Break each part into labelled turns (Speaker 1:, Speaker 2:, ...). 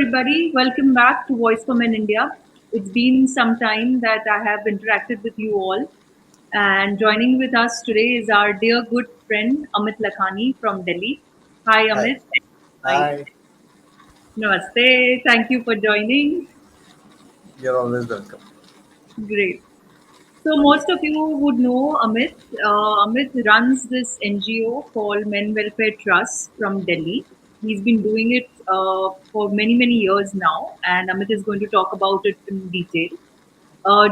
Speaker 1: everybody. Welcome back to Voice for Men India. It's been some time that I have interacted with you all. And joining with us today is our dear good friend Amit Lakhani from Delhi. Hi,
Speaker 2: Hi.
Speaker 1: Amit. Hi.
Speaker 2: Hi.
Speaker 1: Namaste. Thank you for joining.
Speaker 2: You're always welcome.
Speaker 1: Great. So, most of you would know Amit. Amit runs this NGO called Men Welfare Trust from Delhi. He's been doing it for many, many years now, and Amit is going to talk about it in detail.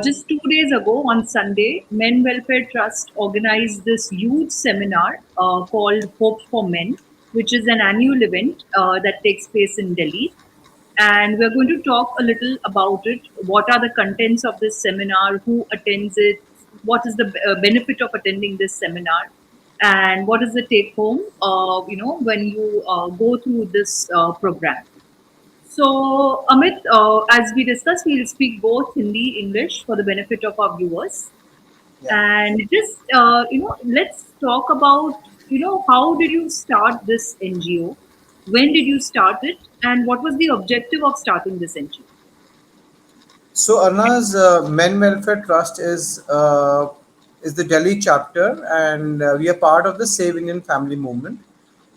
Speaker 1: Just 2 days ago, on Sunday, Men Welfare Trust organized this huge seminar called Hope for Men, which is an annual event that takes place in Delhi. And we're going to talk a little about it. What are the contents of this seminar? Who attends it? What is the benefit of attending this seminar? And what is the take home? When you go through this program. So, Amit, as we discussed, we'll speak both Hindi, English for the benefit of our viewers.
Speaker 2: Yeah.
Speaker 1: And just, let's talk about, how did you start this NGO? When did you start it? And what was the objective of starting this NGO?
Speaker 2: So Arna's Men Welfare Trust is the Delhi chapter, and we are part of the Save Indian Family movement,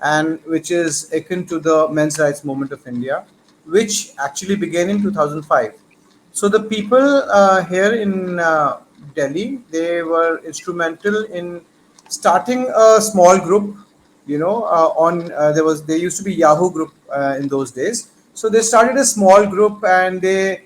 Speaker 2: and which is akin to the Men's Rights Movement of India, which actually began in 2005. So the people here in Delhi, they were instrumental in starting a small group. On there used to be Yahoo group in those days. So they started a small group, and the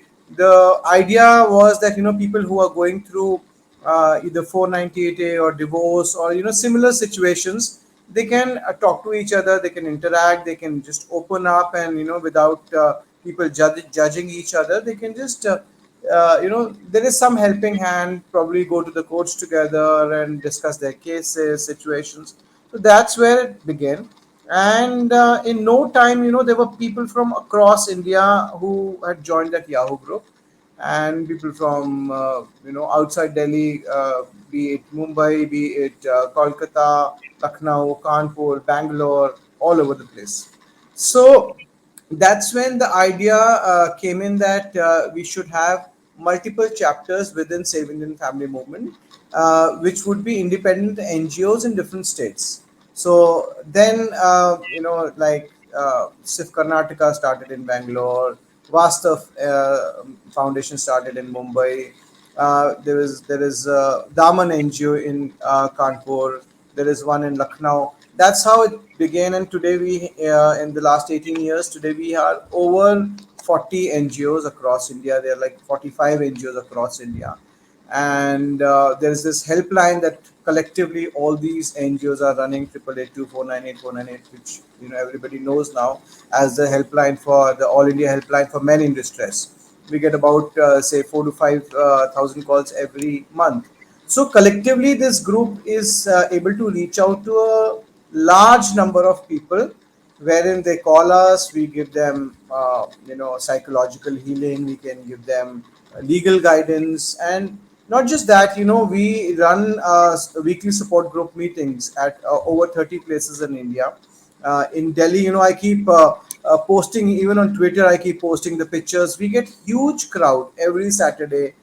Speaker 2: idea was that people who are going through either 498A or divorce or similar situations, they can talk to each other, they can interact, they can just open up, and without people judging each other, they can just there is some helping hand, probably go to the courts together and discuss their cases, situations. So that's where it began. And in no time, there were people from across India who had joined that Yahoo group, and people from outside Delhi, be it Mumbai, be it Kolkata, Lucknow, Kanpur, Bangalore, all over the place. So that's when the idea came in that we should have multiple chapters within Save Indian Family Movement, which would be independent NGOs in different states. So then, like SIF Karnataka started in Bangalore, Vastav Foundation started in Mumbai. There is Daman NGO in Kanpur. There is one in Lucknow. That's how it began, and today in the last 18 years, today we are over 40 NGOs across India. There are like 45 NGOs across India, and there is this helpline that collectively all these NGOs are running, 888 which everybody knows now as the helpline for the All India Helpline for Men in Distress. We get about say 4 to 5 thousand calls every month. So collectively, this group is able to reach out to a large number of people, wherein they call us. We give them, psychological healing. We can give them legal guidance, and not just that. We run weekly support group meetings at over 30 places in India. In Delhi, I keep posting, even on Twitter. I keep posting the pictures. We get huge crowd every Saturday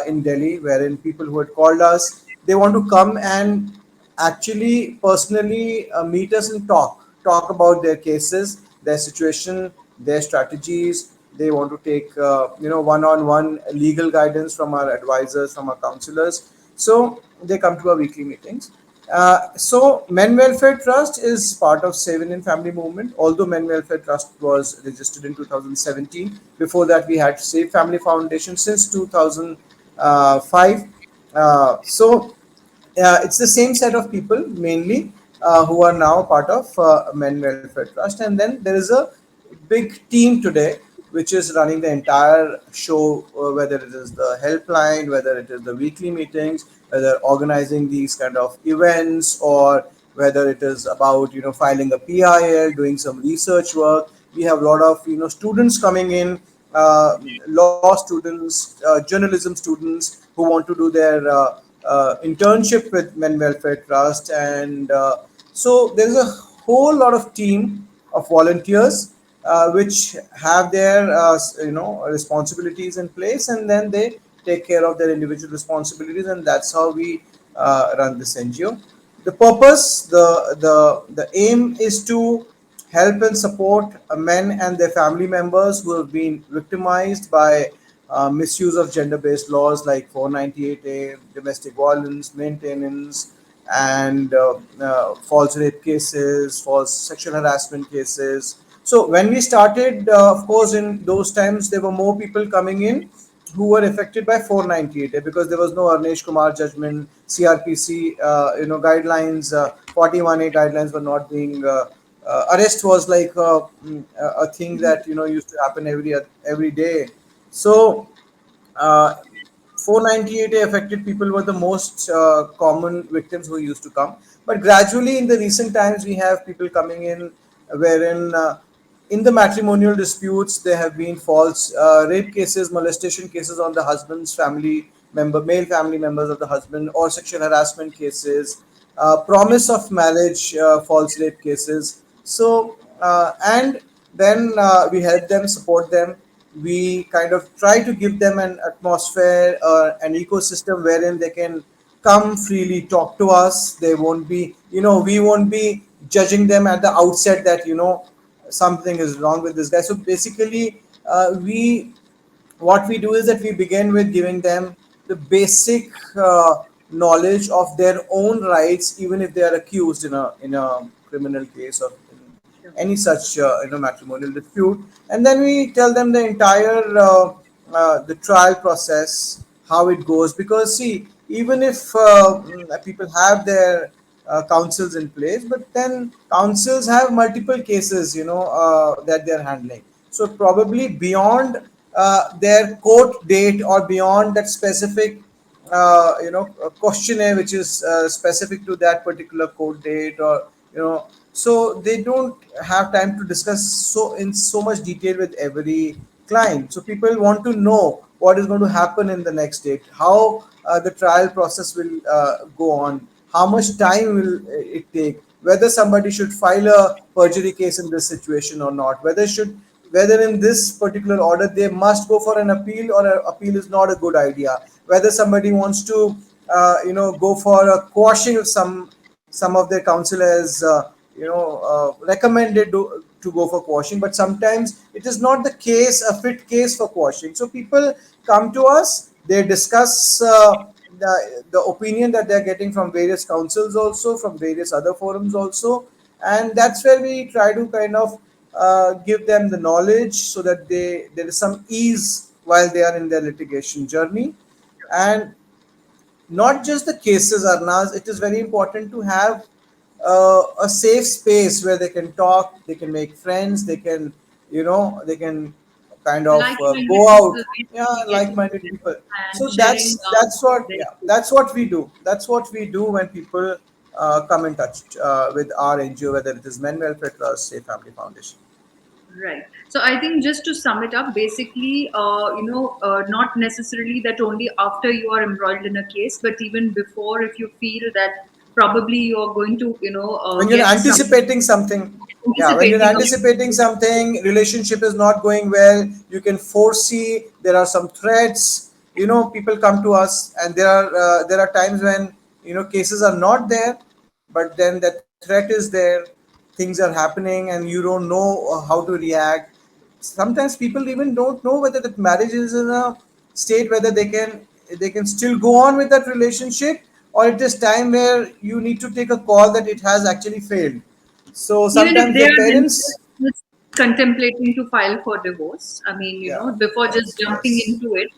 Speaker 2: in Delhi, wherein people who had called us, they want to come and actually personally meet us and talk about their cases, their situation, their strategies. They want to take one-on-one legal guidance from our advisors, from our counselors. So they come to our weekly meetings. So Men Welfare Trust is part of Save Indian Family Movement. Although Men Welfare Trust was registered in 2017, before that we had Save Family Foundation since 2005. It's the same set of people mainly who are now part of Men Welfare Trust, and then there is a big team today which is running the entire show, whether it is the helpline, whether it is the weekly meetings, whether organizing these kind of events, or whether it is about filing a PIL, doing some research work. We have a lot of students coming in, law students, journalism students who want to do their internship with Men Welfare Trust, and so there's a whole lot of team of volunteers which have their responsibilities in place, and then they take care of their individual responsibilities, and that's how we run this NGO. The purpose, the aim is to help and support men and their family members who have been victimized by misuse of gender-based laws like 498A, domestic violence, maintenance, and false rape cases, false sexual harassment cases. So when we started, of course, in those times there were more people coming in who were affected by 498 because there was no Arnesh Kumar judgment, CRPC, guidelines, 41A guidelines were not being. Arrest was like a thing that used to happen every day. So uh, 498A affected people were the most common victims who used to come. But gradually, in the recent times, we have people coming in wherein in the matrimonial disputes, there have been false rape cases, molestation cases on the husband's family member, male family members of the husband, or sexual harassment cases, promise of marriage, false rape cases. So, and then we help them, support them. We kind of try to give them an atmosphere, an ecosystem wherein they can come freely, talk to us. They won't be, we won't be judging them at the outset that, something is wrong with this guy. So basically, we what we do is that we begin with giving them the basic knowledge of their own rights, even if they are accused in a criminal case or in
Speaker 1: Sure.
Speaker 2: any such matrimonial dispute, and then we tell them the entire the trial process, how it goes. Because see, even if people have their councils in place, but then councils have multiple cases, that they're handling. So probably beyond their court date or beyond that specific a questionnaire which is specific to that particular court date, or so they don't have time to discuss so in so much detail with every client. So people want to know what is going to happen in the next date, how the trial process will go on, how much time will it take, whether somebody should file a perjury case in this situation or not, whether in this particular order they must go for an appeal, or an appeal is not a good idea, whether somebody wants to go for a quashing if some of their counselors recommended to go for quashing, but sometimes it is not the case, a fit case for quashing. So people come to us, they discuss the opinion that they're getting from various councils, also from various other forums also, and that's where we try to kind of give them the knowledge so that there is some ease while they are in their litigation journey. And not just the cases, Arnaz, it is very important to have a safe space where they can talk, they can make friends, they can kind of
Speaker 1: Like-minded
Speaker 2: go
Speaker 1: people
Speaker 2: out.
Speaker 1: can
Speaker 2: Yeah,
Speaker 1: actually get into
Speaker 2: like-minded
Speaker 1: this
Speaker 2: people.
Speaker 1: and
Speaker 2: So
Speaker 1: sharing
Speaker 2: that's what,
Speaker 1: their
Speaker 2: yeah, that's what we do. That's what we do when people come in touch with our NGO, whether it is Men Welfare Trust, Safe Family Foundation.
Speaker 1: right. So I think just to sum it up, basically, not necessarily that only after you are embroiled in a case, but even before, if you feel that probably you are going to,
Speaker 2: When you're
Speaker 1: get some
Speaker 2: anticipating something, yeah, when you're
Speaker 1: anticipating a
Speaker 2: anticipating something, relationship is not going well, you can foresee there are some threats, people come to us, and there are times when cases are not there, but then that threat is there, things are happening, and you don't know how to react. Sometimes people even don't know whether that marriage is in a state whether they can still go on with that relationship, or it is time where you need to take a call that it has actually failed. So
Speaker 1: even if
Speaker 2: sometimes
Speaker 1: they
Speaker 2: their
Speaker 1: are
Speaker 2: parents,
Speaker 1: themselves contemplating to file for divorce. I mean,
Speaker 2: yeah,
Speaker 1: before just
Speaker 2: yes,
Speaker 1: jumping
Speaker 2: yes.
Speaker 1: into it,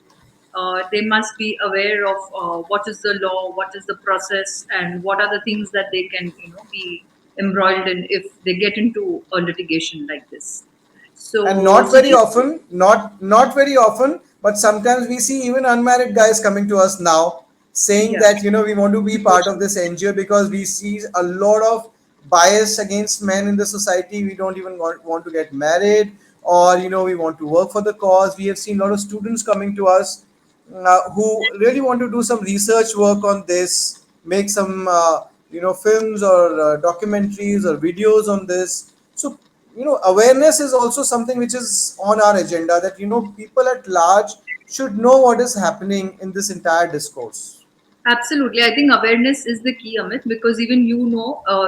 Speaker 1: they must be aware of what is the law, what is the process, and what are the things that they can, be embroiled in if they get into a litigation like this.
Speaker 2: And
Speaker 1: So,
Speaker 2: not
Speaker 1: so
Speaker 2: very
Speaker 1: these,
Speaker 2: often, not very often, but sometimes we see even unmarried guys coming to us now saying
Speaker 1: yeah,
Speaker 2: that we want to be part of this NGO because we see a lot of bias against men in the society. We don't even want to get married, or we want to work for the cause. We have seen a lot of students coming to us who really want to do some research work on this, make some films or documentaries or videos on this. So awareness is also something which is on our agenda, that people at large should know what is happening in this entire discourse.
Speaker 1: Absolutely. I think awareness is the key, Amit, because even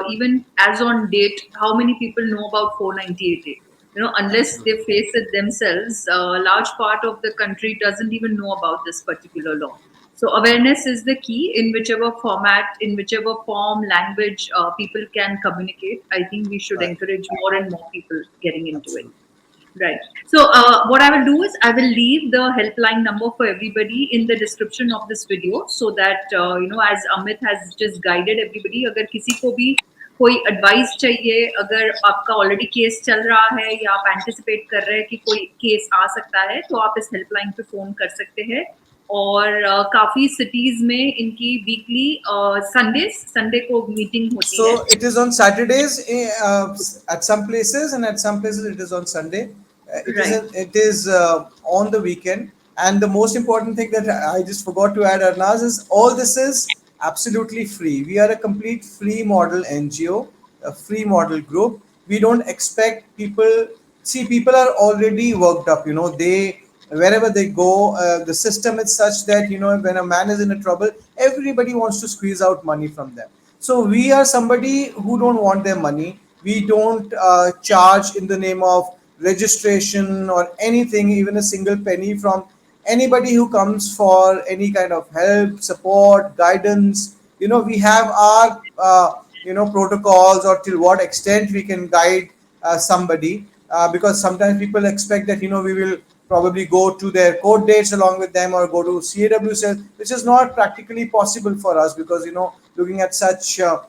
Speaker 1: even as on date, how many people know about 498A? Unless they
Speaker 2: Absolutely.
Speaker 1: face it themselves, a large part of the country doesn't even know about this particular law. So awareness is the key in whichever format, in whichever form, language people can communicate. I think we should
Speaker 2: Right.
Speaker 1: encourage more and more people getting into it.
Speaker 2: Absolutely.
Speaker 1: Right. So, what I will do is I will leave the helpline number for everybody in the description of this video, so that as Amit has just guided everybody, अगर किसी को भी कोई advice चाहिए, अगर आपका already case चल रहा है या आप anticipate कर रहे हैं कि कोई case आ सकता है, तो आप इस helpline पे phone कर सकते हैं. और काफी cities में इनकी weekly संडे को meeting होती है.
Speaker 2: So it is on Saturdays at some places, and at some places it is on Sunday.
Speaker 1: Right.
Speaker 2: It is on the weekend. And the most important thing that I just forgot to add, Arnaz, is all this is absolutely free. We are a complete free model NGO, a free model group. We don't expect people. See, people are already worked up. They, wherever they go, the system is such that when a man is in a trouble, everybody wants to squeeze out money from them. So we are somebody who don't want their money. We don't charge in the name of registration or anything, even a single penny from anybody who comes for any kind of help, support, guidance. We have our protocols, or till what extent we can guide somebody, because sometimes people expect that we will probably go to their court dates along with them, or go to CAW cells, which is not practically possible for us, because looking at such a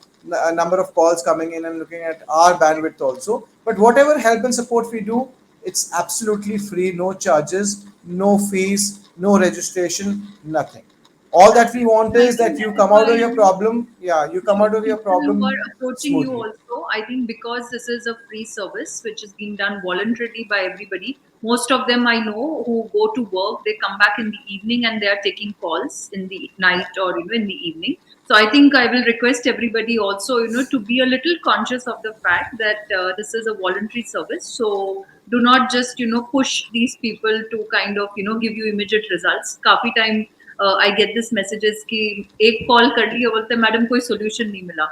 Speaker 2: number of calls coming in, and looking at our bandwidth also. But whatever help and support we do, it's absolutely free, no charges, no fees, no registration, nothing. All that we want
Speaker 1: I
Speaker 2: is
Speaker 1: think
Speaker 2: that you
Speaker 1: that is
Speaker 2: come out
Speaker 1: why
Speaker 2: of your problem. Yeah, you come out of your
Speaker 1: people who are
Speaker 2: problem
Speaker 1: approaching you
Speaker 2: smoothly.
Speaker 1: also, I think because this is a free service which is being done voluntarily by everybody. Most of them I know who go to work, they come back in the evening and they are taking calls in the night or in the evening. So I think I will request everybody also to be a little conscious of the fact that this is a voluntary service. So do not just push these people to kind of give you immediate results. काफी time I get this messages कि एक call कर ली और बोलते madam कोई solution नहीं मिला.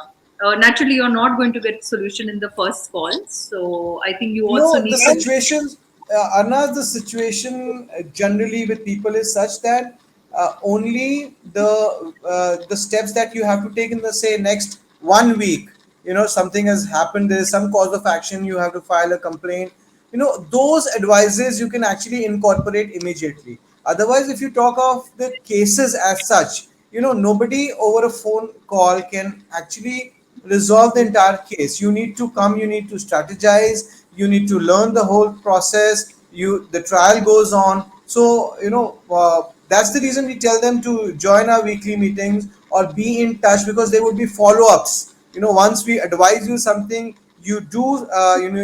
Speaker 1: Naturally you're not going to get solution in the first call, so I think you also
Speaker 2: No, the
Speaker 1: need to.
Speaker 2: situation, Arnaz, the situation generally with people is such that only the steps that you have to take in the, say, next 1 week. Something has happened. There is some cause of action. You have to file a complaint. Those advices you can actually incorporate immediately. Otherwise, if you talk of the cases as such, nobody over a phone call can actually resolve the entire case. You need to come, you need to strategize, you need to learn the whole process. The trial goes on. So that's the reason we tell them to join our weekly meetings or be in touch, because there would be follow-ups. Once we advise you something, you do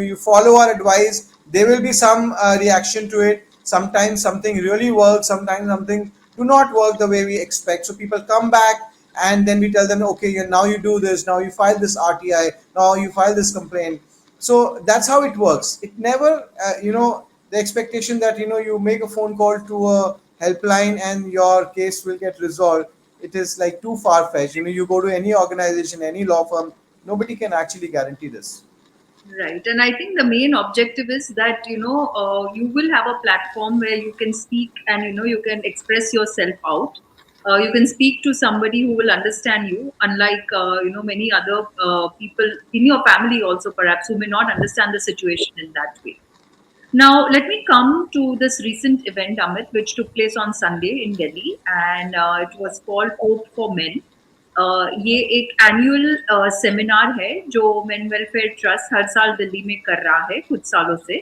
Speaker 2: you follow our advice, there will be some reaction to it. Sometimes something really works, sometimes something do not work the way we expect. So people come back, and then we tell them, okay, now you do this, now you file this RTI, now you file this complaint. So that's how it works. It never the expectation that you make a phone call to a helpline and your case will get resolved, it is like too far fetched. You go to any organization, any law firm, nobody can actually guarantee this.
Speaker 1: Right. And I think the main objective is that, you will have a platform where you can speak and, you can express yourself out. You can speak to somebody who will understand you, unlike, many other people in your family also, perhaps, who may not understand the situation in that way. Now, let me come to this recent event, Amit, which took place on Sunday in Delhi, and it was called Hope for Men. ये एक annual seminar है जो main welfare trust her साल दिल्ली में कर रहा है कुछ सालों से.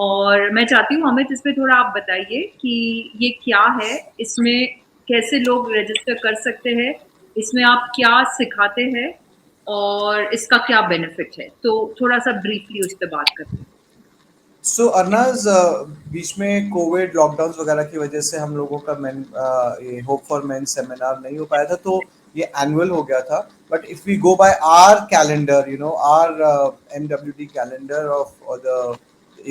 Speaker 1: और मैं चाहती हूँ अमित, इस पे थोड़ा आप बताइए कि ये क्या है, इसमें कैसे लोग रजिस्टर कर सकते हैं, इसमें आप क्या सिखाते हैं और इसका क्या बेनिफिट है. तो थोड़ा सा ब्रीफली उस पर बात करते हैं.
Speaker 2: सो अर्नाज, बीच में कोविड लॉकडाउन वगैरह की वजह से हम लोगों का ये होप फॉर मेन सेमिनार नहीं हो पाया था, तो ये एनुअल हो गया था. But if we go by our calendar, you know, our MWD calendar of or the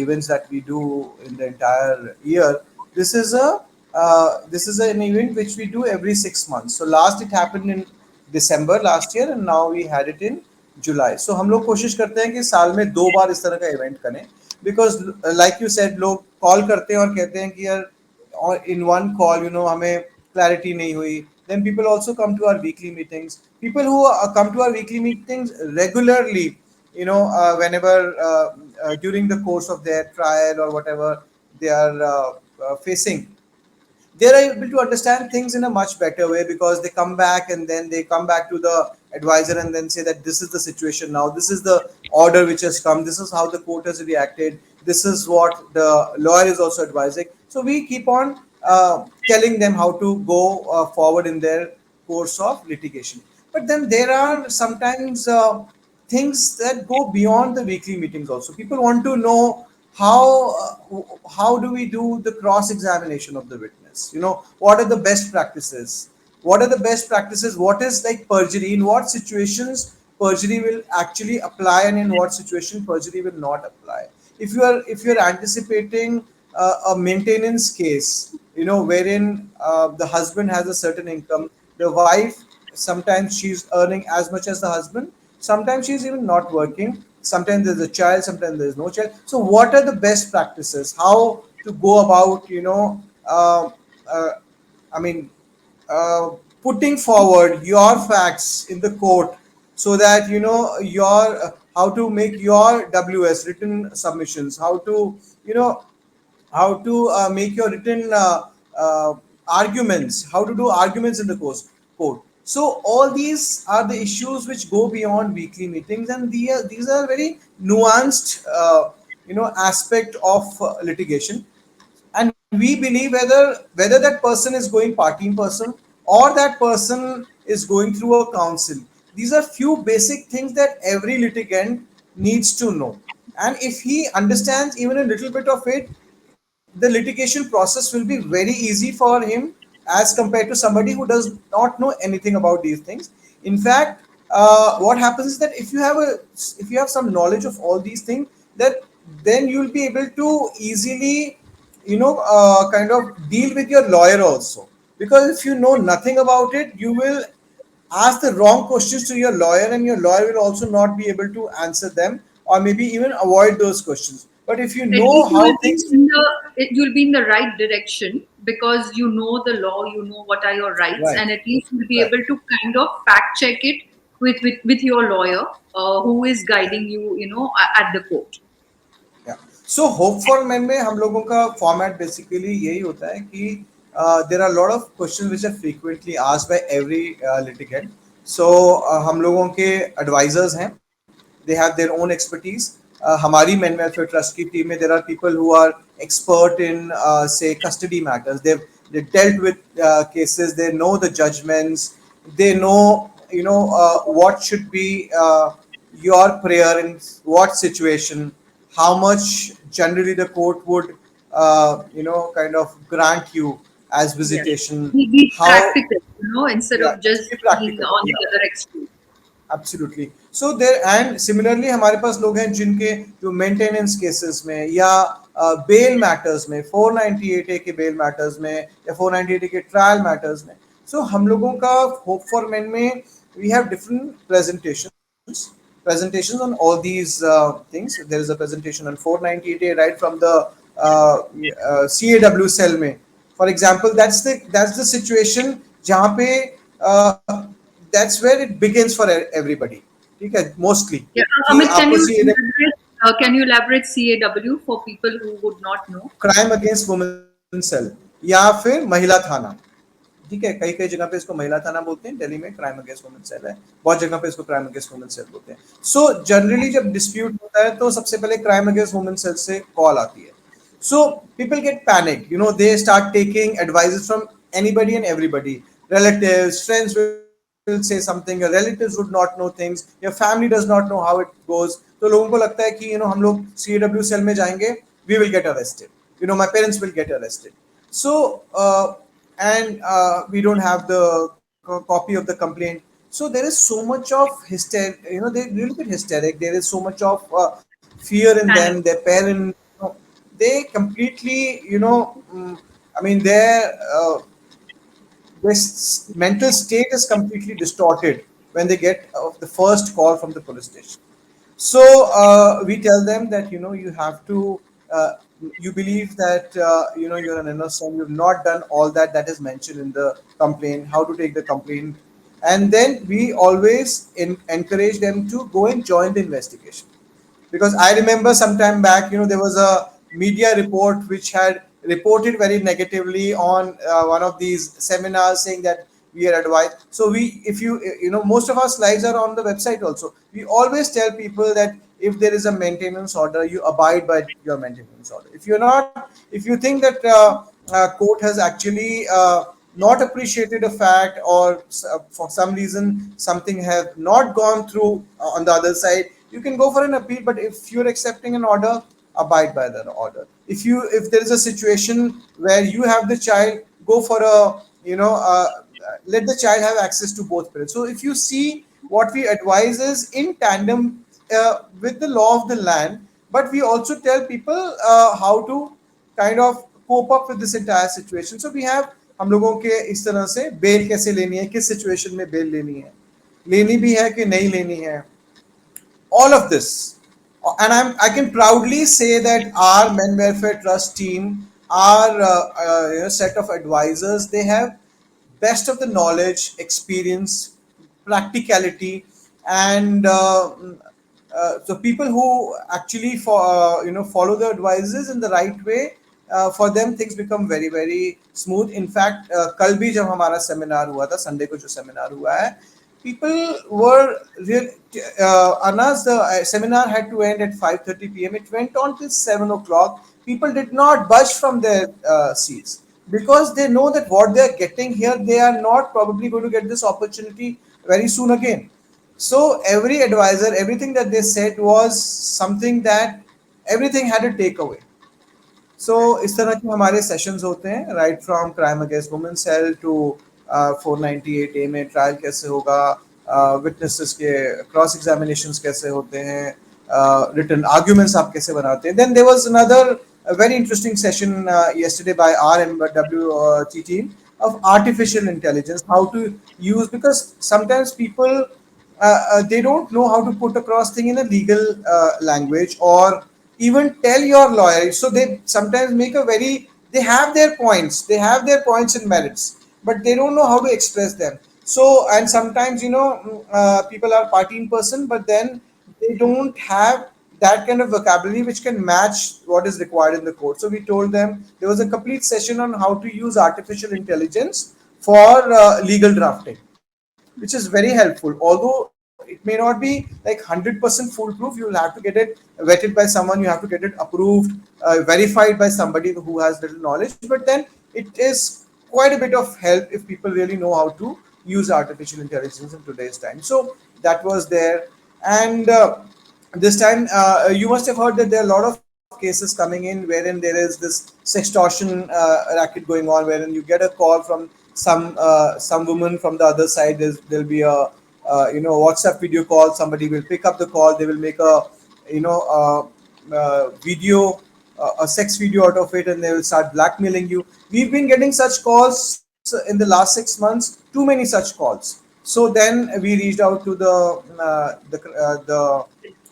Speaker 2: events that we do in the entire year, this is a this is an event which we do every 6 months. So last it happened in December last year, and now we had it in July. So हम लोग कोशिश करते हैं कि साल में 2 बार इस तरह का इवेंट करें. बिकॉज लाइक यू सेड, लोग कॉल करते हैं और कहते हैं कि यार in one call, you know, हमें clarity नहीं हुई. Then people also come to our weekly meetings. People who come to our weekly meetings regularly, you know, whenever during the course of their trial or whatever they are facing, they're able to understand things in a much better way, because they come back and then they come back to the advisor and then say that this is the situation now, this is the order which has come, this is how the court has reacted, this is what the lawyer is also advising. So we keep on telling them how to go forward in their course of litigation. But then there are sometimes things that go beyond the weekly meetings also. People want to know how do we do the cross examination of the witness, you know, what are the best practices, what are the best practices, what is like perjury, in what situations perjury will actually apply and in what situation perjury will not apply. If you're anticipating a maintenance case, you know, wherein the husband has a certain income, the wife, sometimes she's earning as much as the husband, sometimes she's even not working, sometimes there's a child, sometimes there's no child. So what are the best practices, how to go about, you know, uh, I mean, uh, putting forward your facts in the court, so that you know your how to make your WS written submissions, how to, you know, how to make your written arguments, how to do arguments in the court. So all these are the issues which go beyond weekly meetings, and these are very nuanced, you know, aspect of litigation. And we believe whether that person is going part team person or that person is going through a counsel, these are few basic things that every litigant needs to know. And if he understands even a little bit of it, the litigation process will be very easy for him as compared to somebody who does not know anything about these things. In fact, what happens is that if you have some knowledge of all these things, that then you'll be able to easily, you know, kind of deal with your lawyer also. Because if you know nothing about it, you will ask the wrong questions to your lawyer, and your lawyer will also not be able to answer them, or maybe even avoid those questions. But if you
Speaker 1: At
Speaker 2: know
Speaker 1: least
Speaker 2: how things,
Speaker 1: you'll be in the right direction because you know the law, you know what are your rights,
Speaker 2: right,
Speaker 1: and at least you'll be
Speaker 2: right,
Speaker 1: able to kind of fact check it with your lawyer, who is guiding you, at the court.
Speaker 2: yeah. So hope for men में हम लोगों का format basically यही होता है कि there are a lot of questions which are frequently asked by every litigant. So हम लोगों के advisors हैं, they have their own expertise. हमारी men welfare trust की team में there are people who are expert in say custody matters. They dealt with cases, they know the judgments, they know, you know, what should be your prayer in what situation, how much generally the court would you know, kind of grant you as
Speaker 1: Yes.
Speaker 2: visitation,
Speaker 1: Be
Speaker 2: how,
Speaker 1: practical, instead
Speaker 2: yeah,
Speaker 1: of
Speaker 2: let's
Speaker 1: just
Speaker 2: be
Speaker 1: being
Speaker 2: practical,
Speaker 1: on
Speaker 2: yeah.
Speaker 1: the other extreme.
Speaker 2: Absolutely. So there and similarly हमारे पास लोग हैं जिनके जो maintenance cases में या bell matters में, 498 ए के बेल मैटर्स में या 498 ए के ट्रायल मैटर्स में. सो हम लोगों का होप फॉर मेन में we have different presentations on all these things. There is a presentation on 498A right from the CAW cell में. For example, that's the situation जहाँ पे that's where it begins for everybody. ठीक है, mostly
Speaker 1: Yeah,
Speaker 2: कि
Speaker 1: Amit,
Speaker 2: आपको CAW,
Speaker 1: can you elaborate CAW for people who would not know?
Speaker 2: Crime against women cell या फिर महिला थाना. ठीक है, कई कई जगह पे इसको महिला थाना बोलते हैं, दिल्ली में क्राइम अगेंस्ट वुमेन सेल है, बहुत जगह पे इसको क्राइम अगेंस्ट वुमेन सेल बोलते हैं. सो जनरली जब डिस्प्यूट होता है तो सबसे पहले क्राइम अगेंस्ट वुमेन सेल से कॉल आती है. So people get panicked, you know, they start taking advices from anybody and everybody. Relatives, friends will say something, your relatives would not know things, your family does not know how it goes. तो लोगों को लगता है कि, you know, हम लोग CAW cell में जाएंगे, we will get arrested, you know, my parents will get arrested. So and we don't have the copy of the complaint. So there is so much of hyster, they really get hysteric. There is so much of fear in them.
Speaker 1: Panic.
Speaker 2: Their parents, they completely, I mean, their mental state is completely distorted when they get the first call from the police station. So we tell them that you have to. You believe that you're an innocent. You've not done all that is mentioned in the complaint. How to take the complaint, and then we always encourage them to go and join the investigation. Because I remember some time back, there was a media report which had reported very negatively on one of these seminars, saying that we are advised. So if most of our slides are on the website also. We always tell people that if there is a maintenance order, you abide by your maintenance order. If you think that court has actually not appreciated a fact, or for some reason something have not gone through on the other side, you can go for an appeal. But if you're accepting an order, abide by that order. If there is a situation where you have the child, go for a let the child have access to both parents. So if you see, what we advise is in tandem with the law of the land, but we also tell people how to kind of cope up with this entire situation. So we have हम लोगों के इस तरह से bell कैसे लेनी है, किस सिचुएशन में बेल लेनी भी है कि नहीं लेनी है, all of this. And I can proudly say that our men welfare trust team, our set of advisors, they have best of the knowledge, experience, practicality, and so people who actually follow the advices in the right way, for them things become very very smooth. In fact, कल भी जब हमारा seminar हुआ था, Sunday को जो seminar हुआ है, people were real. Anas, the seminar had to end at 5:30 p.m. It went on till 7 o'clock. People did not budge from their seats because they know that what they are getting here, they are not probably going to get this opportunity very soon again. So every advisor, everything that they said was something that everything had a takeaway. सो इस तरह के हमारे sessions होते हैं, right from crime against women cell to 498A में trial कैसे होगा, witnesses के क्रॉस एग्जामिनेशंस कैसे होते हैं, रिटन आर्ग्यूमेंट्स आप कैसे बनाते हैं. Then there was another very interesting session yesterday by our MWT team of artificial intelligence, how to use, because sometimes people they don't know how to put across thing in a legal language, or even tell your lawyer. So they sometimes make a very, they have their points, and merits, but they don't know how to express them. So, and sometimes people are party in person, but then they don't have that kind of vocabulary which can match what is required in the court. So we told them, there was a complete session on how to use artificial intelligence for legal drafting, which is very helpful. Although it may not be like 100% foolproof, you will have to get it vetted by someone, you have to get it approved, verified by somebody who has little knowledge. But then it is quite a bit of help if people really know how to use artificial intelligence in today's time. So that was there. And this time, you must have heard that there are a lot of cases coming in wherein there is this sextortion racket going on, wherein you get a call from some woman from the other side. There'll be a WhatsApp video call. Somebody will pick up the call. They will make a video, a sex video out of it, and they will start blackmailing you. We've been getting such calls in the last 6 months. Too many such calls. So then we reached out to the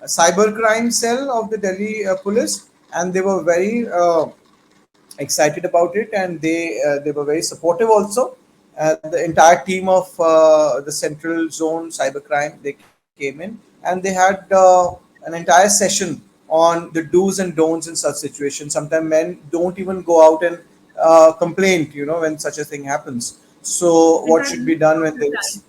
Speaker 2: cybercrime cell of the Delhi police, and they were very excited about it, and they were very supportive also. The entire team of the Central Zone Cybercrime, they came in, and they had an entire session on the do's and don'ts in such situations. Sometimes men don't even go out and complain, when such a thing happens. So
Speaker 1: In
Speaker 2: what
Speaker 1: fact,
Speaker 2: should be
Speaker 1: most
Speaker 2: done
Speaker 1: of
Speaker 2: when
Speaker 1: the
Speaker 2: there
Speaker 1: time,
Speaker 2: is.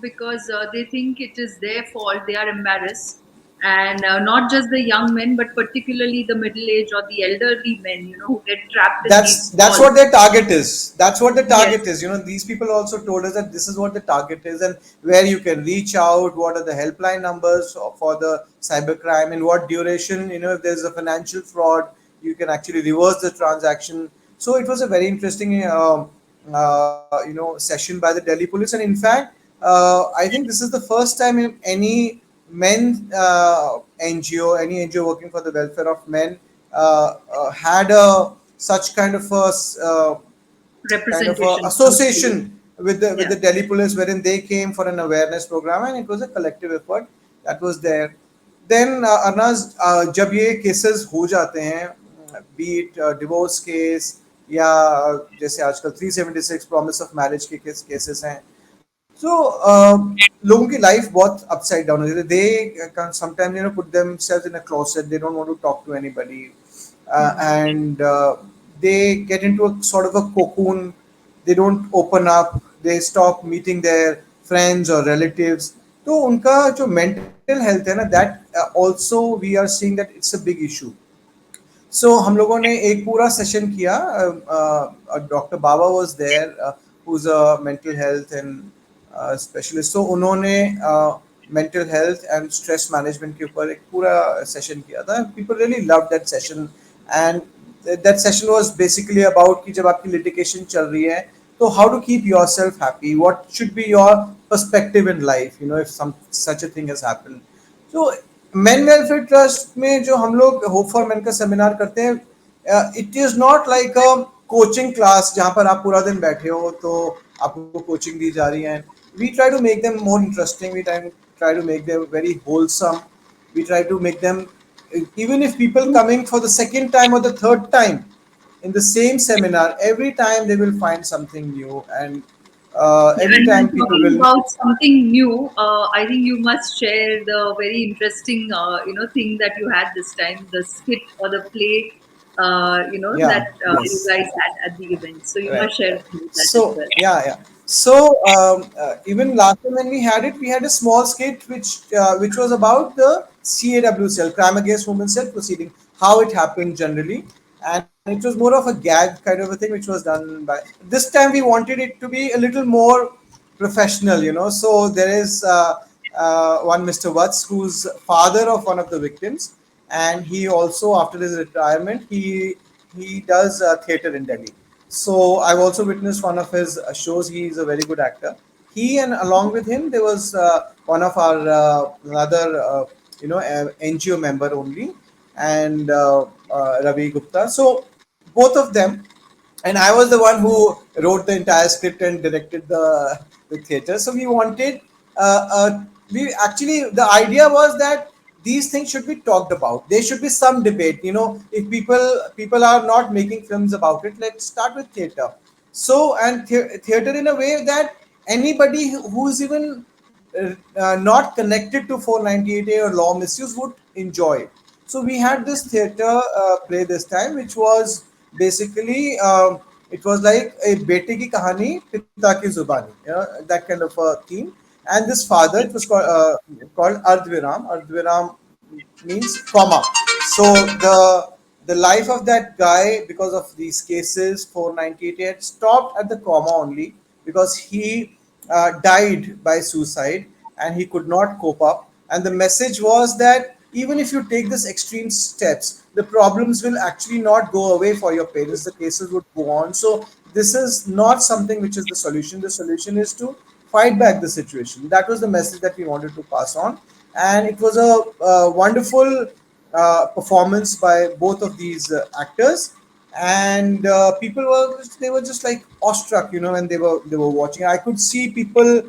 Speaker 1: because they think it is their fault, they are embarrassed. And not just the young men, but particularly the middle aged or the elderly men, who get trapped in
Speaker 2: that's
Speaker 1: these
Speaker 2: that's
Speaker 1: calls.
Speaker 2: what their target is. That's what the
Speaker 1: Yes.
Speaker 2: target is. These people also told us that this is what the target is, and where you can reach out, what are the helpline numbers for the cybercrime, and what duration, if there's a financial fraud, you can actually reverse the transaction. So it was a very interesting session by the Delhi police. And in fact, I think this is the first time in any men NGO, any NGO working for the welfare of men, had a such kind of a
Speaker 1: Representation outside.
Speaker 2: association with
Speaker 1: Yeah.
Speaker 2: the Delhi police, wherein they came for an awareness program, and it was a collective effort that was there. Then Arnaz, जब ये cases हो जाते हैं, be it divorce case या जैसे आजकल 376 promise of marriage के cases हैं, so लोगों की life बहुत upside down हो जाती है. They can sometimes put themselves in a closet. They don't want to talk to anybody,
Speaker 1: Hmm.
Speaker 2: and they get into a sort of a cocoon. They don't open up. They stop meeting their friends or relatives. तो उनका जो mental health है ना, that also we are seeing that it's a big issue. So हम लोगों ने एक पूरा सेशन किया. Doctor Baba was there, who's a mental health and specialist. So उन्होंने mental health and stress management के ऊपर एक पूरा सेशन किया था. People really loved that session, and that session was basically about कि जब आपकी litigation चल रही है, तो how to keep yourself happy, what should be your perspective in life, if some such a thing has happened. तो main welfare trust में जो हम लोग होप फॉर मेन का सेमिनार करते हैं, it is not like a coaching class जहां पर आप पूरा दिन बैठे हो तो आपको कोचिंग दी जा रही है. We try to make them more interesting. We try to make them very wholesome. We try to make them, even if people coming for the second time or the third time in the same seminar, every time they will find something new, and
Speaker 1: Yeah,
Speaker 2: every
Speaker 1: and
Speaker 2: time
Speaker 1: when
Speaker 2: people
Speaker 1: talking
Speaker 2: will.
Speaker 1: about something new, I think you must share the very interesting, thing that you had this time, the skit or the play,
Speaker 2: Yeah,
Speaker 1: that you
Speaker 2: yes.
Speaker 1: guys had at the event. So you
Speaker 2: Right,
Speaker 1: must share
Speaker 2: right.
Speaker 1: about that as
Speaker 2: So
Speaker 1: well.
Speaker 2: yeah. So even last time when we had it, we had a small skit which was about the CAWCL, Crime Against Women Cell proceeding, how it happened generally, and it was more of a gag kind of a thing which was done by. This time we wanted it to be a little more professional. So there is one Mr. Watts who's father of one of the victims, and he also after his retirement he does theater in Delhi. So I've also witnessed one of his shows. He's a very good actor. He, and along with him there was one of our another NGO member only, and Ravi Gupta. So both of them, and I was the one who wrote the entire script and directed the theater. So we wanted, we actually, the idea was that these things should be talked about. There should be some debate. If people are not making films about it, let's start with theater. So, and theater in a way that anybody who's even not connected to 498A or law misuse would enjoy it. So we had this theater play this time, which was basically it was like a Bete ki kahani, Pita ki Zubaani, that kind of a theme. And this father, it was called Ardhviram. Ardhviram means comma. So the life of that guy, because of these cases, 498 had stopped at the comma only, because he died by suicide and he could not cope up. And the message was that even if you take this extreme steps, the problems will actually not go away for your parents. The cases would go on. So this is not something which is the solution. The solution is to fight back the situation. That was the message that we wanted to pass on, and it was a wonderful performance by both of these actors. And people were just like awestruck, when they were watching. I could see people,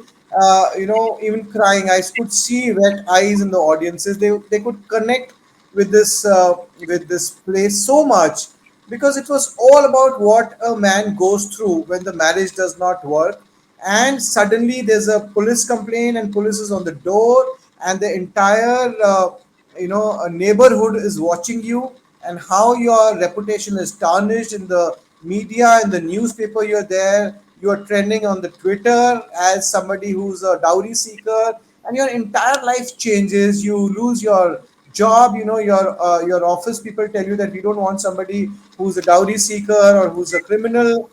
Speaker 2: even crying. I could see red eyes in the audiences. They could connect with this place so much, because it was all about what a man goes through when the marriage does not work, and suddenly there's a police complaint and police is on the door, and the entire a neighborhood is watching you, and how your reputation is tarnished in the media, in the newspaper. You're there, you're trending on the Twitter as somebody who's a dowry seeker, and your entire life changes. You lose your job. Your office people tell you that we don't want somebody who's a dowry seeker or who's a criminal.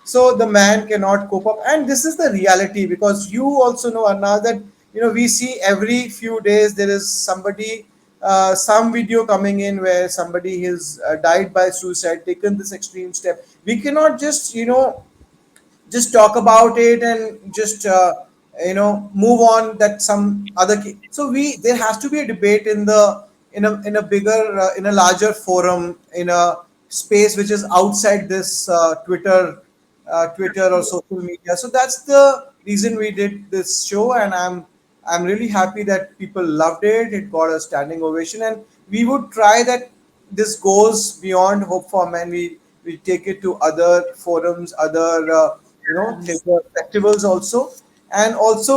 Speaker 2: So the man cannot cope up, and this is the reality, because you also know, Anna, that we see every few days there is somebody, some video coming in where somebody has died by suicide, taken this extreme step. We cannot just just talk about it and just move on that some other so we there has to be a debate in the in a bigger in a larger forum, in a space which is outside this Twitter or
Speaker 1: Absolutely.
Speaker 2: social media. So that's the reason we did this show, and I'm really happy that people loved it. It got a standing ovation, and we would try that this goes beyond Hope for Men. We take it to other forums, other theater festivals also, and also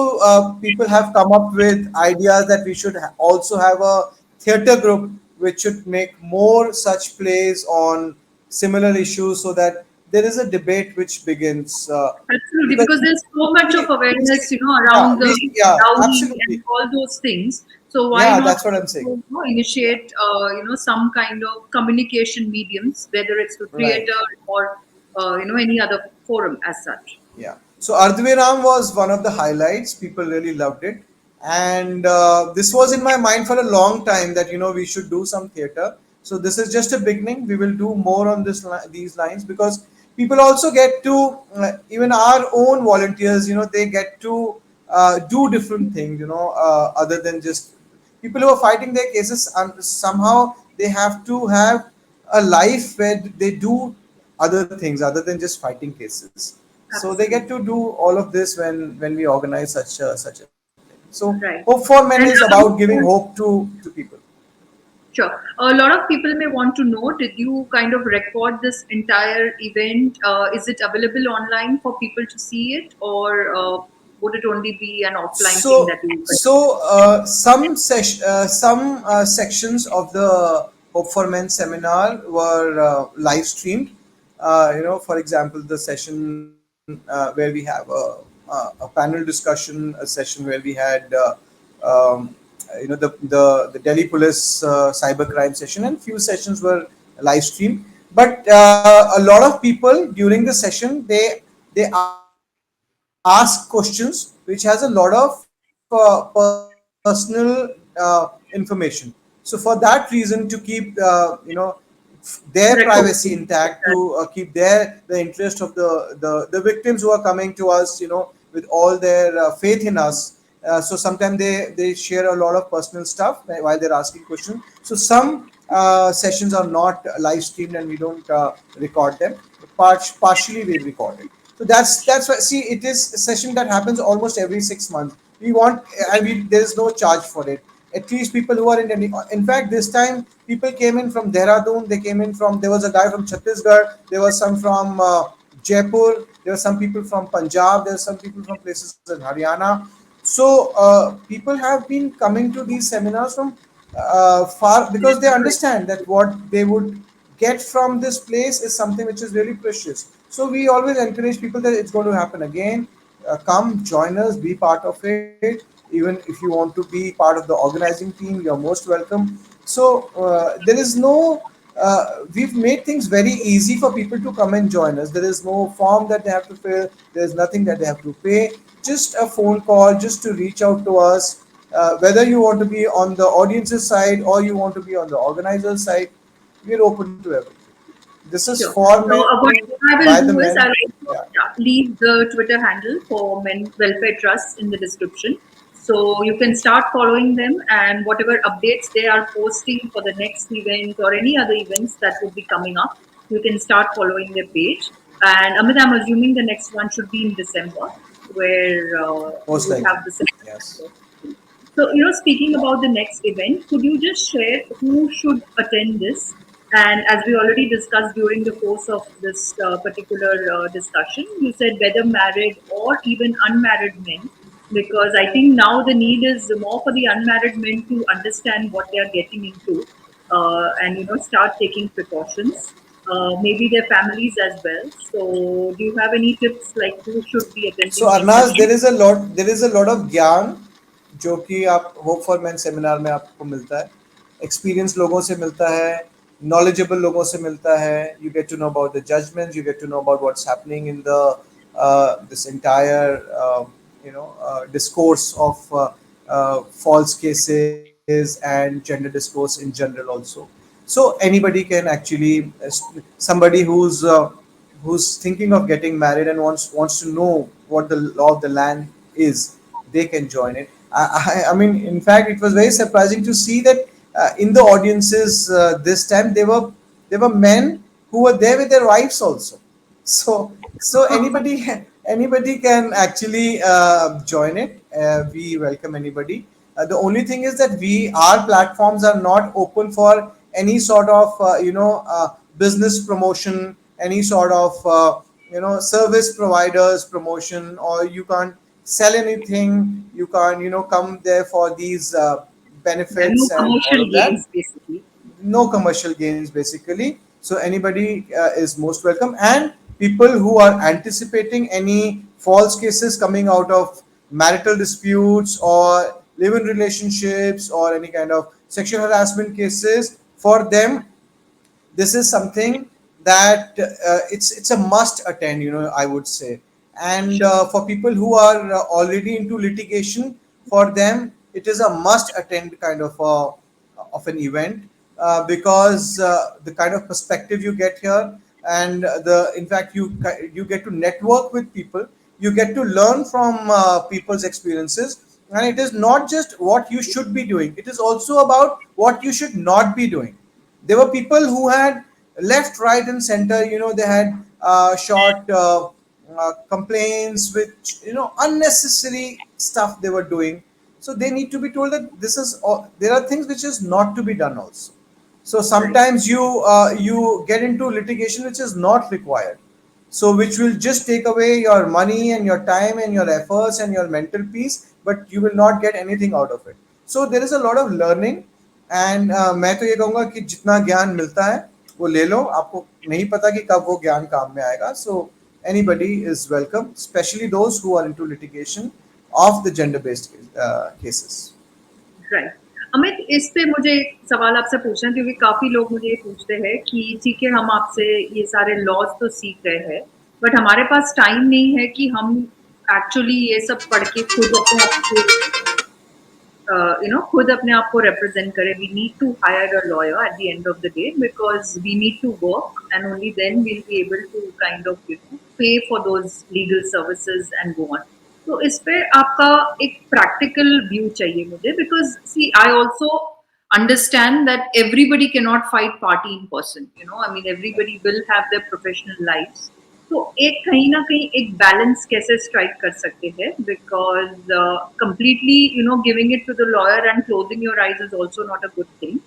Speaker 2: people have come up with ideas that we should also have a theater group which should make more such plays on similar issues, so that there is a debate which begins
Speaker 1: Absolutely,
Speaker 2: because
Speaker 1: because there's so much of
Speaker 2: we see,
Speaker 1: awareness,
Speaker 2: yeah,
Speaker 1: around the
Speaker 2: we see, yeah,
Speaker 1: dowry and
Speaker 2: absolutely,
Speaker 1: all those things. So why
Speaker 2: yeah,
Speaker 1: not
Speaker 2: that's what I'm saying.
Speaker 1: also,
Speaker 2: Yeah,
Speaker 1: initiate, some kind of communication mediums, whether it's the
Speaker 2: right.
Speaker 1: theater or, any other forum as such.
Speaker 2: Yeah. So Ardhviram was one of the highlights. People really loved it, and this was in my mind for a long time that we should do some theater. So this is just a beginning. We will do more on these lines, because people also get to even our own volunteers. They get to do different things. Other than just people who are fighting their cases, and somehow they have to have a life where they do other things other than just fighting cases. So they get to
Speaker 1: Absolutely.
Speaker 2: do all of this when we organize such a thing. So Hope
Speaker 1: Right.
Speaker 2: for Men is
Speaker 1: And
Speaker 2: about giving hope to people.
Speaker 1: sure. A lot of people may want to know, did you kind of record this entire event? Is it available online for people to see it, or would it only be an offline thing that you
Speaker 2: Some sections of the Hope for Men seminar were live streamed. For example, the session where we have a panel discussion, a session where we had um, the Delhi Police cybercrime session, and few sessions were live streamed. But a lot of people during the session, they ask questions which has a lot of personal information. So for that reason, to keep their privacy
Speaker 1: recording?
Speaker 2: intact, to keep the interest of the victims who are coming to us, with all their faith in us. So sometimes they share a lot of personal stuff while they're asking questions. So some sessions are not live streamed, and we don't record them. Partially we record it. So that's why, see, it is a session that happens almost every 6 months. We want, and there is no charge for it. At least people who are in Delhi. In fact, this time people came in from Dehradun. They came in from. There was a guy from Chhattisgarh. There was some from Jaipur. There were some people from Punjab. There were some people from places in Haryana. So people have been coming to these seminars from far, because they understand that what they would get from this place is something which is really precious. So we always encourage people that it's going to happen again. Come, join us, be part of it. Even if you want to be part of the organizing team, you're most welcome. So there is no. We've made things very easy for people to come and join us. There is no form that they have to fill. There is nothing that they have to pay. Just a phone call, just to reach out to us. Whether you want to be on the audience's side or you want to be on the organizer's side, we're open to everything. This is
Speaker 1: Sure.
Speaker 2: for
Speaker 1: So
Speaker 2: men,
Speaker 1: what I
Speaker 2: by
Speaker 1: will
Speaker 2: the
Speaker 1: do is
Speaker 2: men.
Speaker 1: I'll
Speaker 2: Yeah.
Speaker 1: also, yeah, leave the Twitter handle for Men Welfare Trust in the description. So you can start following them, and whatever updates they are posting for the next event or any other events that would be coming up, you can start following their page. And Amit, I'm assuming the next one should be in December, where you
Speaker 2: Most
Speaker 1: would
Speaker 2: likely.
Speaker 1: have the seminar.
Speaker 2: Yes.
Speaker 1: So, speaking about the next event, could you just share who should attend this? And as we already discussed during the course of this particular discussion, you said whether married or even unmarried men, because I think now the need is more for the unmarried men to understand what they are getting into, and start taking precautions. Maybe their families as well. So, do you have any tips like who should be
Speaker 2: So
Speaker 1: attending these
Speaker 2: Arnaz,
Speaker 1: sessions?
Speaker 2: there is a lot of ज्ञान जो कि आप hope for man seminar में आपको मिलता है. Experience लोगों से मिलता है, knowledgeable लोगों से मिलता है. You get to know about the judgments, you get to know about what's happening in the this entire discourse of false cases and gender discourse in general also. So anybody can actually somebody who's thinking of getting married and wants to know what the law of the land is, they can join it. I mean, in fact, it was very surprising to see that in the audiences this time there were men who were there with their wives also. So anybody can actually join it. We welcome anybody. The only thing is that our platforms are not open for any sort of business promotion, any sort of service providers promotion, or you can't sell anything. You can't come there for these
Speaker 1: Yeah, no
Speaker 2: benefits and all
Speaker 1: commercial
Speaker 2: of that.
Speaker 1: gains basically.
Speaker 2: No commercial gains basically. So anybody is most welcome, and people who are anticipating any false cases coming out of marital disputes or live-in relationships or any kind of sexual harassment cases, for them this is something that it's a must attend, I would say. And for people who are already into litigation, for them it is a must attend kind of an event, because the kind of perspective you get here, and the in fact you get to network with people, you get to learn from people's experiences, and it is not just what you should be doing, it is also about what you should not be doing. There were people who had left, right, and center. They had short complaints, which unnecessary stuff they were doing. So they need to be told that there are things which is not to be done also. So
Speaker 1: Right.
Speaker 2: sometimes you get into litigation which is not required, so which will just take away your money and your time and your efforts and your mental peace, but you will not get anything out of it. So there is a lot of learning. And मैं तो ये कहूँगा कि जितना ज्ञान मिलता है वो ले लो, आपको नहीं पता कि कब वो ज्ञान काम में आएगा. सो anybody is welcome, especially those who are into litigation of the gender based cases.
Speaker 1: Right. Amit, इस पे मुझे एक सवाल आपसे पूछना है, क्योंकि काफी लोग मुझे ये पूछते हैं कि ठीक है, हम आपसे ये सारे लॉज तो सीख रहे हैं, बट हमारे पास टाइम नहीं है कि हम एक्चुअली ये सब पढ़ के खुद अपने आप को खुद अपने आप को रिप्रेजेंट करें. We need to hire a lawyer at the end of the day, because we need to work and only then we'll be able to kind of pay for those legal services and go on. तो इस पे आपका एक practical view चाहिए मुझे, because see I also understand that everybody cannot fight party in person. I mean, everybody will have their professional lives. तो एक कहीं ना कहीं एक बैलेंस कैसे स्ट्राइक कर सकते हैं, because completely giving it to the lawyer and closing your eyes is also not a good thing.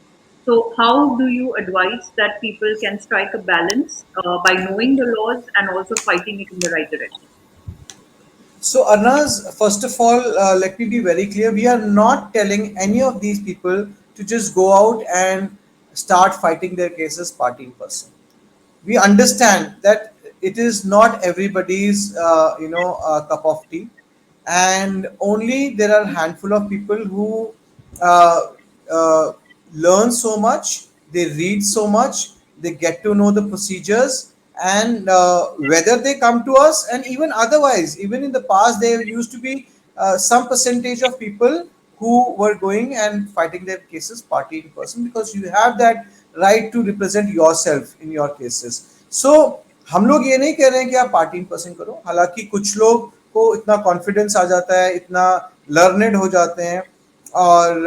Speaker 1: So how do you advise that people can strike a balance by knowing the laws and also fighting it in the right direction?
Speaker 2: So, Arnaz, first of all, let me be very clear. We are not telling any of these people to just go out and start fighting their cases party in person. We understand that it is not everybody's cup of tea, and only there are a handful of people who uh, uh, learn so much, they read so much, they get to know the procedures, and whether they come to us, and even otherwise, even in the past there used to be some percentage of people who were going and fighting their cases party in person, because you have that right to represent yourself in your cases. So हम लोग ये नहीं कह रहे हैं कि आप party in person करो, हालांकि कुछ लोग को इतना कॉन्फिडेंस आ जाता है, इतना लर्नेड हो जाते हैं, और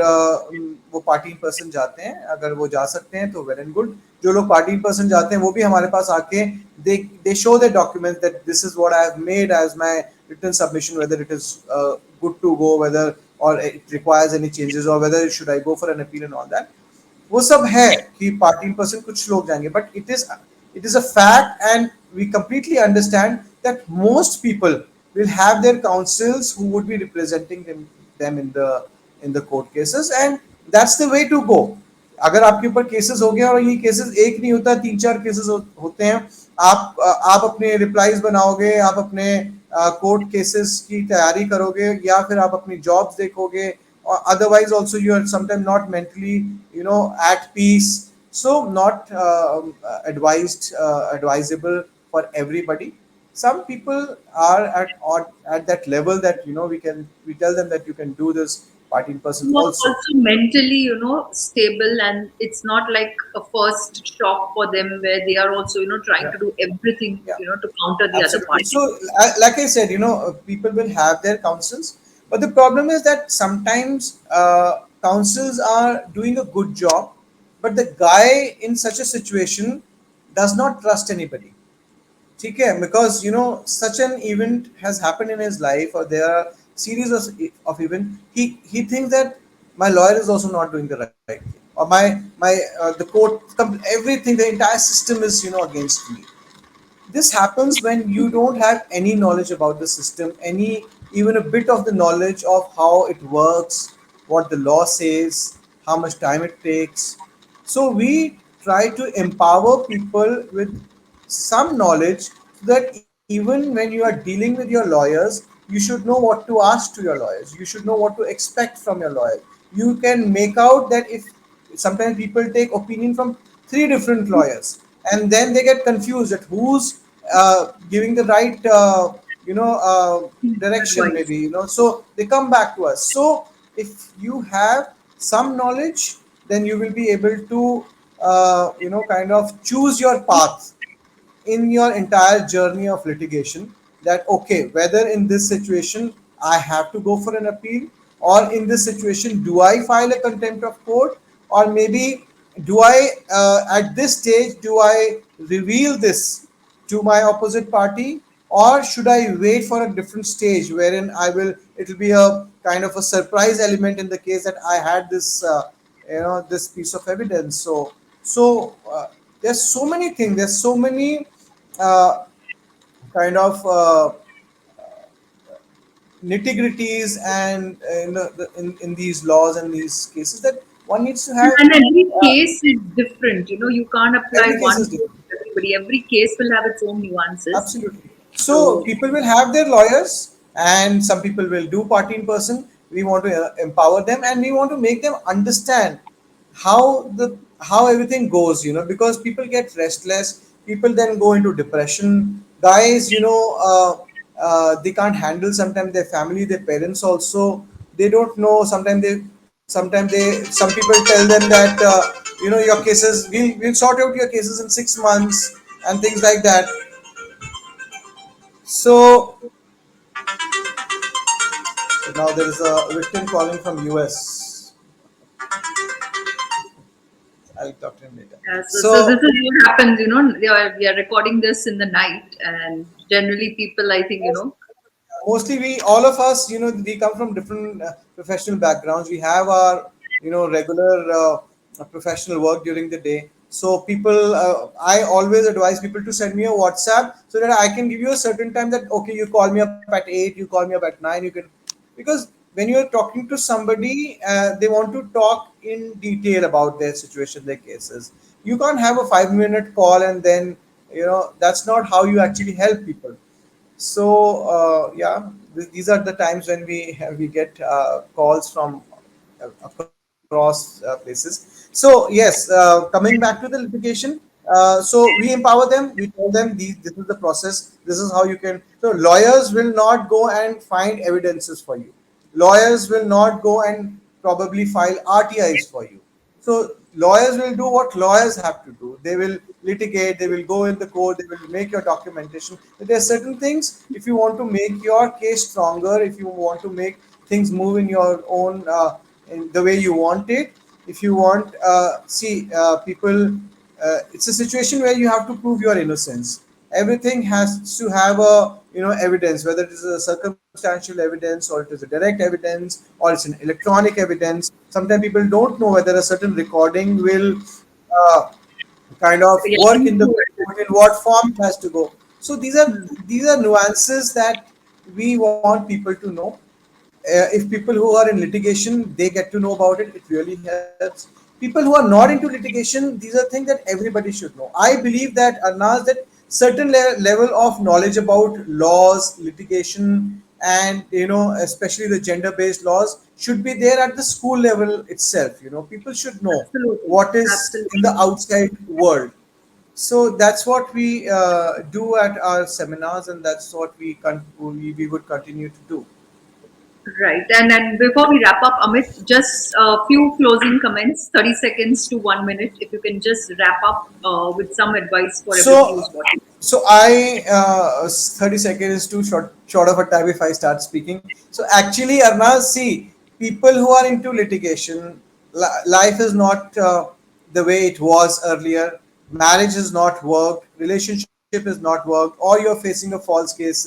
Speaker 2: वो पार्टी इन पर्सन जाते हैं. अगर वो जा सकते हैं तो वेल एंड गुड. जो लोग पार्टी इन पर्सन जाते हैं वो भी हमारे पास आके they show the document that this is what I have made as my written submission, whether it is good to go, whether or it requires any changes, or whether should I go for an appeal and all that. वो सब है कि party person कुछ लोग जाएंगे, but it is a fact, and we completely understand that most people will have their counsels who would be representing them in the court cases, and that's the way to go. अगर आपके ऊपर cases हो गया, और ये cases एक नहीं होता, तीन चार केसेस होते हैं, आप अपने रिप्लाईज बनाओगे, आप अपने कोर्ट केसेस की तैयारी करोगे, या फिर आप अपनी जॉब्स देखोगे, or otherwise also you are sometimes not mentally at peace. So not advisable for everybody. Some people are at that level that we tell them that you can do this party person
Speaker 1: More
Speaker 2: also.
Speaker 1: also mentally, stable, and it's not like a first shock for them where they are also, trying
Speaker 2: Yeah.
Speaker 1: to do everything,
Speaker 2: Yeah.
Speaker 1: to counter the other
Speaker 2: Absolutely.
Speaker 1: party.
Speaker 2: So, like I said, people will have their councils, but the problem is that sometimes councils are doing a good job, but the guy in such a situation does not trust anybody. ठीक है, because such an event has happened in his life, or there are series of event. He thinks that my lawyer is also not doing the right thing, or my the court, everything, the entire system is against me. This happens when you don't have any knowledge about the system, any even a bit of the knowledge of how it works, what the law says, how much time it takes. So we try to empower people with some knowledge, so that even when you are dealing with your lawyers, you should know what to ask to your lawyers. You should know what to expect from your lawyers. You can make out that if sometimes people take opinion from three different lawyers, and then they get confused at who's giving the right direction,
Speaker 1: Advice.
Speaker 2: maybe, so they come back to us. So if you have some knowledge, then you will be able to kind of choose your path in your entire journey of litigation, that okay, whether in this situation I have to go for an appeal, or in this situation do I file a contempt of court, or maybe do I at this stage do I reveal this to my opposite party, or should I wait for a different stage wherein it will be a kind of a surprise element in the case that I had this this piece of evidence. So there's so many things, there's so many uh, kind of nitty-gritties, and in these laws and these cases, that one needs to have
Speaker 1: And every
Speaker 2: uh,
Speaker 1: case is different. You can't apply
Speaker 2: every case
Speaker 1: one
Speaker 2: is
Speaker 1: rule
Speaker 2: different.
Speaker 1: to everybody. Every case will have its own nuances.
Speaker 2: Absolutely. So
Speaker 1: So,
Speaker 2: people will have their lawyers, and some people will do party in person. We want to empower them, and we want to make them understand how everything goes. Because people get restless. People then go into depression. Guys, they can't handle sometimes their family, their parents also. They don't know. Some people tell them that your cases, we'll sort out your cases in 6 months and things like that. So now there is a victim calling from US. I'll talk to him later.
Speaker 1: yeah, so this
Speaker 2: So
Speaker 1: is what happens. We are recording this in the night, and generally people, I think,
Speaker 2: mostly we all of us, we come from different professional backgrounds. We have our regular professional work during the day. So people, I always advise people to send me a WhatsApp, so that I can give you a certain time, that okay, you call me up at 8, you call me up at 9, you can, because when you're talking to somebody, they want to talk in detail about their situation, their cases. You can't have a 5-minute call, and then that's not how you actually help people. So yeah, these are the times when we get calls from across places. So yes, coming back to the litigation. So we empower them. We tell them this is the process. This is how you can. So lawyers will not go and find evidences for you. Lawyers will not go and probably file RTIs for you. So lawyers will do what lawyers have to do. They will litigate. They will go in the court. They will make your documentation. But there are certain things. If you want to make your case stronger, if you want to make things move in your own in the way you want it, if you want, see, people. It's a situation where you have to prove your innocence. Everything has to have a evidence, whether it is a circumstantial evidence, or it is a direct evidence, or it's an electronic evidence. Sometimes people don't know whether a certain recording will uh, kind of
Speaker 1: yeah,
Speaker 2: work in the
Speaker 1: influence.
Speaker 2: court, in what form it has to go. So these are nuances that we want people to know. If people who are in litigation, they get to know about it, it really helps. People who are not into litigation, these are things that everybody should know. I believe that, Arnaz, that certain level of knowledge about laws, litigation, and especially the gender based laws should be there at the school level itself. People should know
Speaker 1: Absolutely,
Speaker 2: what is in the
Speaker 1: absolutely.
Speaker 2: outside world. So that's what we do at our seminars, and that's what we would continue to do.
Speaker 1: Right. And before we wrap up, Amit, just a few closing comments, 30 seconds to 1 minute. If you can just wrap up with some advice for everybody
Speaker 2: So,
Speaker 1: who's watching.
Speaker 2: so I 30 seconds is too short of a time if I start speaking. So actually, Arnaz, see, people who are into litigation, life is not the way it was earlier. Marriage has not worked, relationship has not worked, or you're facing a false case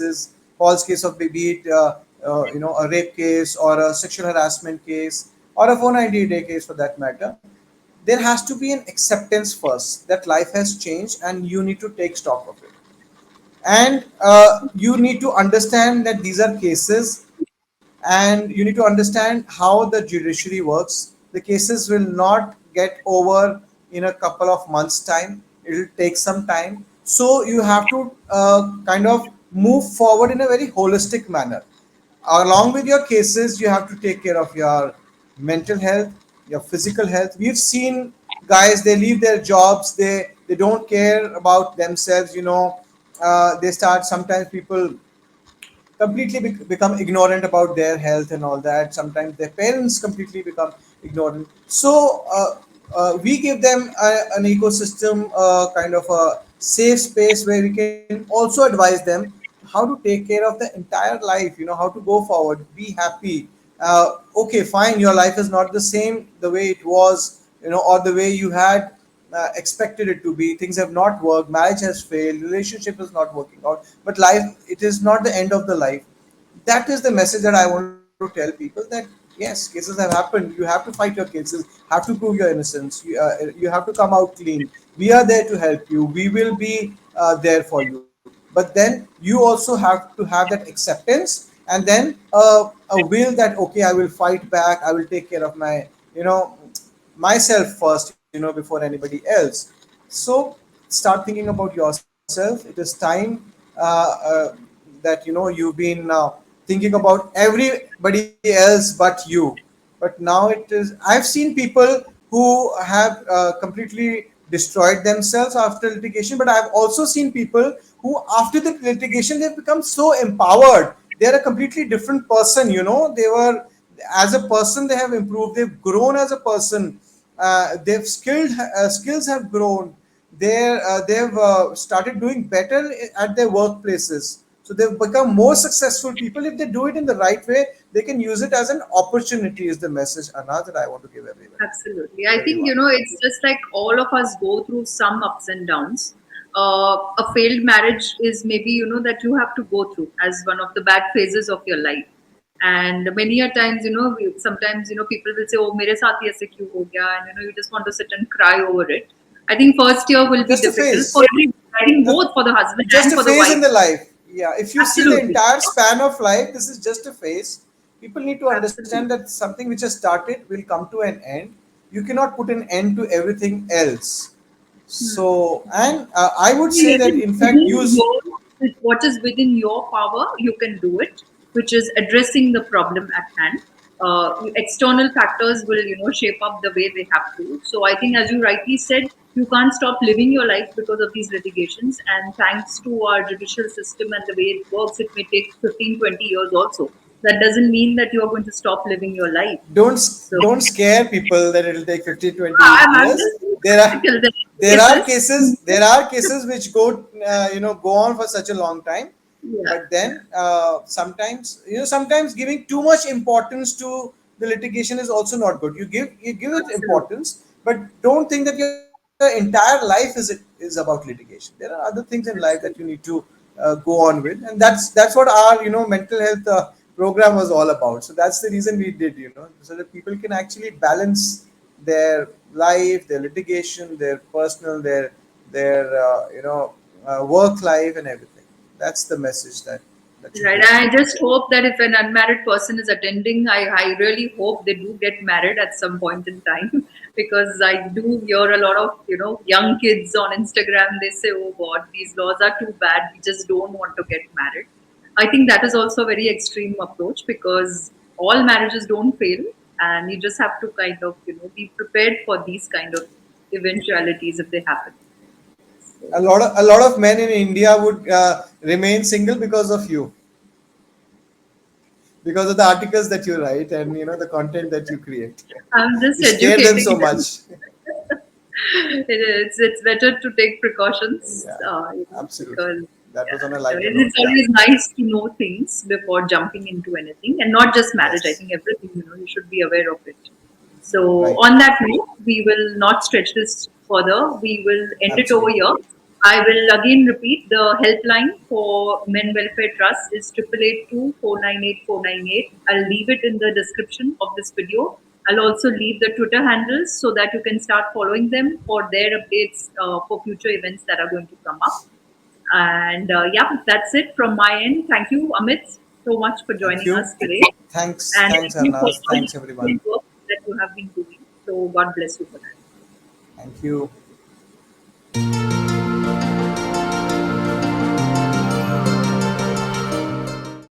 Speaker 2: of be it a rape case or a sexual harassment case or a 490-day case for that matter. There has to be an acceptance first that life has changed and you need to take stock of it, and you need to understand that these are cases, and you need to understand how the judiciary works. The cases will not get over in a couple of months time, it will take some time, so you have to kind of move forward in a very holistic manner. Along with your cases, you have to take care of your mental health, your physical health. We've seen guys, they leave their jobs, they don't care about themselves, they start, sometimes people completely become ignorant about their health and all that. Sometimes their parents completely become ignorant. So we give them an ecosystem, kind of a safe space where we can also advise them how to take care of the entire life, how to go forward, be happy. Okay, fine, your life is not the same the way it was, or the way you had expected it to be. Things have not worked, marriage has failed, relationship is not working out, but life, it is not the end of the life. That is the message that I want to tell people, that yes, cases have happened, you have to fight your cases, have to prove your innocence, you have to come out clean. We are there to help you, we will be there for you, but then you also have to have that acceptance, and then a will that okay, I will fight back, I will take care of my, you know myself first, before anybody else. So start thinking about yourself. It is time, that you've been thinking about everybody else but you. But now it is, I've seen people who have completely destroyed themselves after litigation, but I've also seen people who after the litigation they've become so empowered. They're a completely different person, they were, as a person they have improved, they've grown as a person, they've skills have grown, they've started doing better at their workplaces, so they've become more successful people. If they do it in the right way, they can use it as an opportunity, is the message, Anna, that I want to give
Speaker 1: Absolutely. I think,
Speaker 2: everyone.
Speaker 1: it's just like all of us go through some ups and downs. A failed marriage is maybe, that you have to go through as one of the bad phases of your life. And many a times, sometimes, people will say, oh, mere saath hi aise kyun ho gaya? And, you just want to sit and cry over it. I think first year will be
Speaker 2: Just a
Speaker 1: difficult
Speaker 2: phase.
Speaker 1: for every, I think
Speaker 2: The,
Speaker 1: both for the husband
Speaker 2: just
Speaker 1: and
Speaker 2: a
Speaker 1: for the
Speaker 2: phase in
Speaker 1: wife.
Speaker 2: the life. Yeah, if you see the
Speaker 1: Absolutely.
Speaker 2: entire span of life, this is just a phase. People need to understand
Speaker 1: Absolutely.
Speaker 2: that something which has started will come to an end. You cannot put an end to everything else. So, and I would say that in fact,
Speaker 1: Within
Speaker 2: use.
Speaker 1: what is within your power, you can do it, which is addressing the problem at hand. External factors will, shape up the way they have to. So I think, as you rightly said, you can't stop living your life because of these litigations. And thanks to our judicial system and the way it works, it may take 15, 20 years also. That doesn't mean that you are going to stop living your life. So
Speaker 2: Don't scare people that it'll take 50, 20
Speaker 1: I'm
Speaker 2: years.
Speaker 1: just being
Speaker 2: There are
Speaker 1: practical. There
Speaker 2: there
Speaker 1: are
Speaker 2: are
Speaker 1: cases.
Speaker 2: cases which go on for such a long time.
Speaker 1: Yeah,
Speaker 2: But then sometimes, sometimes giving too much importance to the litigation is also not good. You give it
Speaker 1: absolutely.
Speaker 2: importance, but don't think that your entire life is about litigation. There are other things in life that you need to go on with, and that's what our mental health program was all about. So that's the reason we did, so that people can actually balance their life, their litigation, their personal, their work life and everything. That's the message that should
Speaker 1: Right.
Speaker 2: go on.
Speaker 1: I just hope that if an unmarried person is attending, I really hope they do get married at some point in time because I do hear a lot of, young kids on Instagram. They say, oh God, these laws are too bad. We just don't want to get married. I think that is also a very extreme approach because all marriages don't fail and you just have to kind of, be prepared for these kind of eventualities if they happen. So,
Speaker 2: A lot of men in India would remain single because of you. because of the articles that you write and the content that you create.
Speaker 1: I'm just
Speaker 2: You scare them
Speaker 1: educating
Speaker 2: so
Speaker 1: them.
Speaker 2: much.
Speaker 1: It's better to take precautions,
Speaker 2: Yeah, absolutely.
Speaker 1: because
Speaker 2: That was
Speaker 1: yeah,
Speaker 2: on a
Speaker 1: so
Speaker 2: lighter note.
Speaker 1: it's
Speaker 2: Yeah,
Speaker 1: always nice to know things before jumping into anything, and not just marriage. I
Speaker 2: yes,
Speaker 1: think everything, you should be aware of it. So
Speaker 2: right,
Speaker 1: on that note, we will not stretch this further. We will end it over
Speaker 2: absolutely.
Speaker 1: here. I will again repeat the helpline for Men Welfare Trust is 888 I'll leave it in the description of this video. I'll also leave the Twitter handles so that you can start following them for their updates for future events that are going to come up. And yeah, that's it from my end. Thank you, Amit, so much for
Speaker 2: Thank
Speaker 1: joining
Speaker 2: you.
Speaker 1: us today. And
Speaker 2: Thanks,
Speaker 1: thank you for
Speaker 2: Arnaz.
Speaker 1: all
Speaker 2: Thanks,
Speaker 1: the
Speaker 2: everyone.
Speaker 1: work that you have been doing. So God bless you for that.
Speaker 2: Thank you.